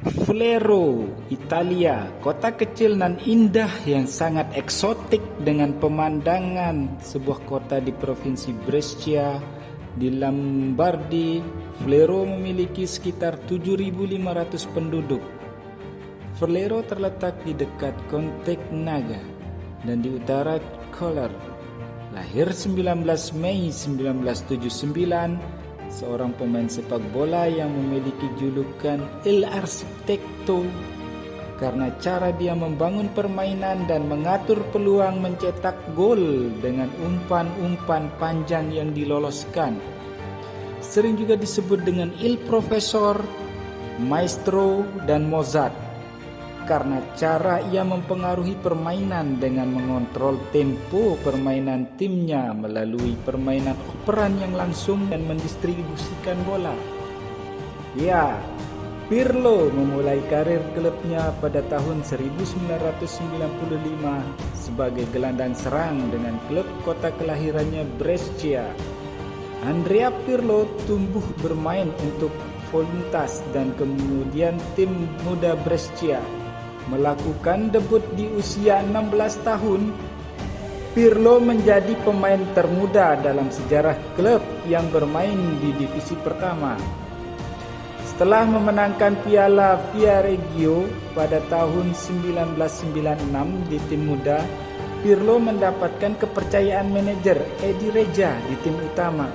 Flero, Italia, kota kecil nan indah yang sangat eksotik dengan pemandangan sebuah kota di provinsi Brescia di Lombardi. Flero memiliki sekitar 7.500 penduduk. Flero terletak di dekat Contegnaga dan di utara Koller. Lahir 19 Mei 1979, seorang pemain sepak bola yang memiliki julukan El Arquitecto karena cara dia membangun permainan dan mengatur peluang mencetak gol dengan umpan-umpan panjang yang diloloskan. Sering juga disebut dengan Il Profesor, Maestro, dan Mozart karena cara ia mempengaruhi permainan dengan mengontrol tempo permainan timnya melalui permainan operan yang langsung dan mendistribusikan bola. Ya, Pirlo memulai karir klubnya pada tahun 1995 sebagai gelandang serang dengan klub kota kelahirannya Brescia. Andrea Pirlo tumbuh bermain untuk Voluntas dan kemudian tim muda Brescia. Melakukan debut di usia 16 tahun, Pirlo menjadi pemain termuda dalam sejarah klub yang bermain di divisi pertama. Setelah memenangkan Piala Viareggio pada tahun 1996 di tim muda, Pirlo mendapatkan kepercayaan manajer Edi Reja di tim utama,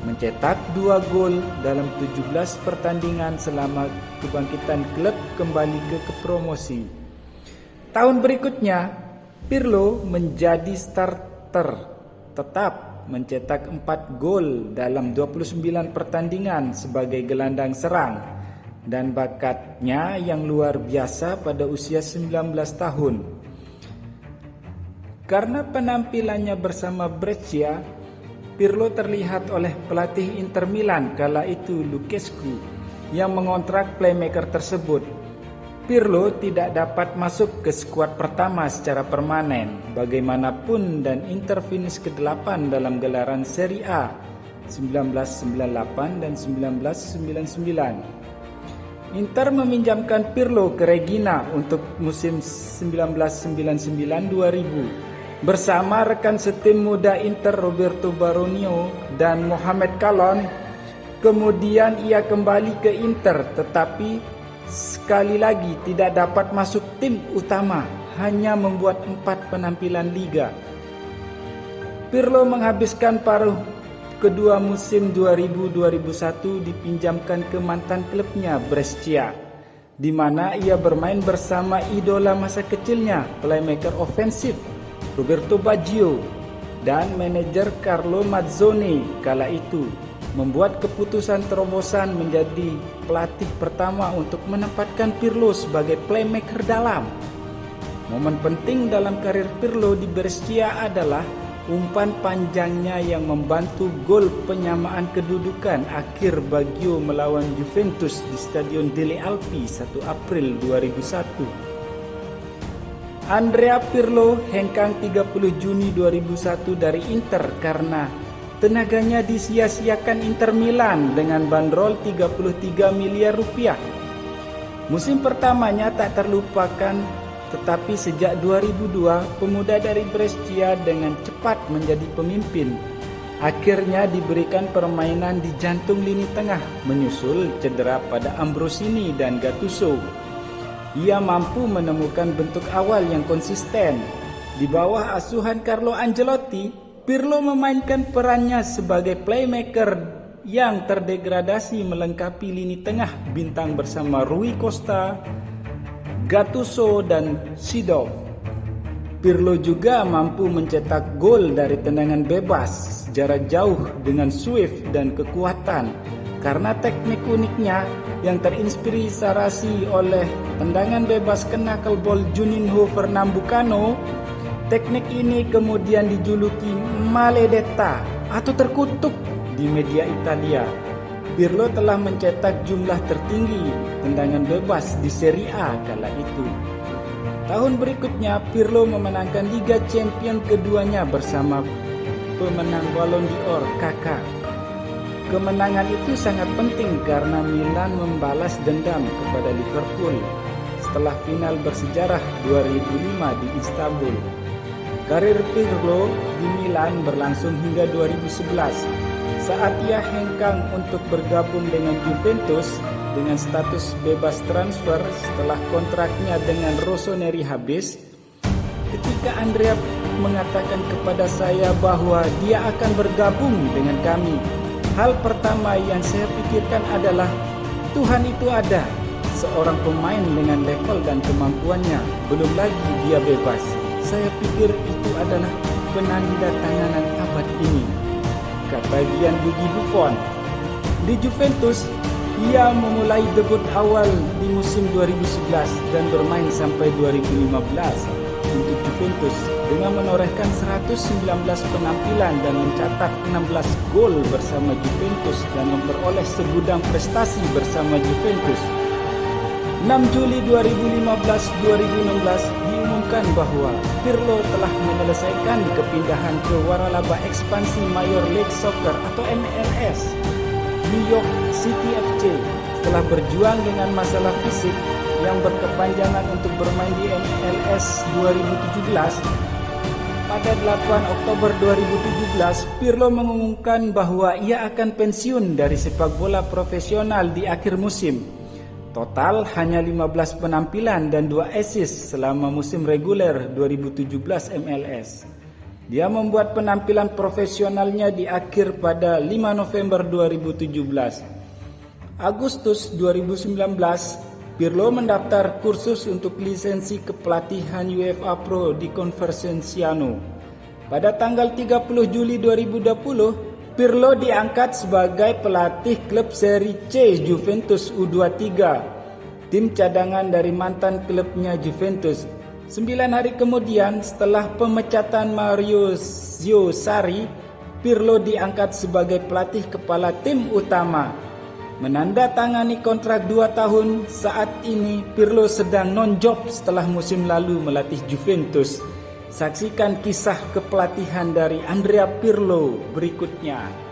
mencetak 2 gol dalam 17 pertandingan selama kebangkitan klub kembali ke promosi. Tahun berikutnya, Pirlo menjadi starter tetap, mencetak 4 gol dalam 29 pertandingan sebagai gelandang serang dan bakatnya yang luar biasa pada usia 19 tahun. Karena penampilannya bersama Brescia, Pirlo terlihat oleh pelatih Inter Milan kala itu Lucescu yang mengontrak playmaker tersebut. Pirlo tidak dapat masuk ke skuad pertama secara permanen bagaimanapun dan Inter finish ke-8 dalam gelaran Serie A 1998 dan 1999. Inter meminjamkan Pirlo ke Reggina untuk musim 1999-2000 bersama rekan setim muda Inter Roberto Baronio dan Mohamed Kallon. Kemudian ia kembali ke Inter tetapi sekali lagi tidak dapat masuk tim utama, hanya membuat 4 penampilan liga. Pirlo menghabiskan paruh kedua musim 2000-2001 dipinjamkan ke mantan klubnya Brescia, di mana ia bermain bersama idola masa kecilnya, playmaker ofensif Roberto Baggio dan manajer Carlo Mazzone kala itu, membuat keputusan terobosan menjadi pelatih pertama untuk menempatkan Pirlo sebagai playmaker dalam. Momen penting dalam karir Pirlo di Brescia adalah umpan panjangnya yang membantu gol penyamaan kedudukan akhir Baggio melawan Juventus di Stadion Delle Alpi 1 April 2001. Andrea Pirlo hengkang 30 Juni 2001 dari Inter karena tenaganya disia-siakan Inter Milan dengan bandrol 33 miliar rupiah. Musim pertamanya tak terlupakan, tetapi sejak 2002 pemuda dari Brescia dengan cepat menjadi pemimpin. Akhirnya diberikan permainan di jantung lini tengah menyusul cedera pada Ambrosini dan Gattuso. Ia mampu menemukan bentuk awal yang konsisten. Di bawah asuhan Carlo Ancelotti, Pirlo memainkan perannya sebagai playmaker yang terdegradasi melengkapi lini tengah bintang bersama Rui Costa, Gattuso, dan Seedorf. Pirlo juga mampu mencetak gol dari tendangan bebas jarak jauh dengan swift dan kekuatan karena teknik uniknya yang terinspirasi oleh tendangan bebas ke knuckleball Juninho Pernambucano. Teknik ini kemudian dijuluki maledetta atau terkutuk di media Italia. Pirlo telah mencetak jumlah tertinggi tendangan bebas di Serie A kala itu. Tahun berikutnya Pirlo memenangkan Liga Champions keduanya bersama pemenang Ballon d'Or Kaká. Kemenangan itu sangat penting karena Milan membalas dendam kepada Liverpool setelah final bersejarah 2005 di Istanbul. Karir Pirlo di Milan berlangsung hingga 2011 saat ia hengkang untuk bergabung dengan Juventus dengan status bebas transfer setelah kontraknya dengan Rossoneri habis. Ketika Andrea mengatakan kepada saya bahwa dia akan bergabung dengan kami, hal pertama yang saya pikirkan adalah Tuhan itu ada, seorang pemain dengan level dan kemampuannya, belum lagi dia bebas. Saya pikir itu adalah penandatanganan abad ini, kata Gianluigi Buffon. Di Juventus, ia memulai debut awal di musim 2011 dan bermain sampai 2015 untuk Juventus dengan menorehkan 119 penampilan dan mencetak 16 gol bersama Juventus dan memperoleh segudang prestasi bersama Juventus. 6 Juli 2015-2016 diumumkan bahwa Pirlo telah menyelesaikan kepindahan ke waralaba ekspansi Major League Soccer atau MLS New York City FC setelah berjuang dengan masalah fisik yang berkepanjangan untuk bermain di MLS 2017. Pada 8 Oktober 2017, Pirlo mengumumkan bahwa ia akan pensiun dari sepak bola profesional di akhir musim. Total hanya 15 penampilan dan 2 assist selama musim reguler 2017 MLS. Dia membuat penampilan profesionalnya di akhir pada 5 November 2017. Agustus 2019, Pirlo mendaftar kursus untuk lisensi kepelatihan UEFA Pro di Conversaziano. Pada tanggal 30 Juli 2020, Pirlo diangkat sebagai pelatih klub Serie C Juventus U23, tim cadangan dari mantan klubnya Juventus. 9 hari kemudian setelah pemecatan Maurizio Sarri, Pirlo diangkat sebagai pelatih kepala tim utama. Menandatangani kontrak 2 tahun, saat ini Pirlo sedang non-job setelah musim lalu melatih Juventus. Saksikan kisah kepelatihan dari Andrea Pirlo berikutnya.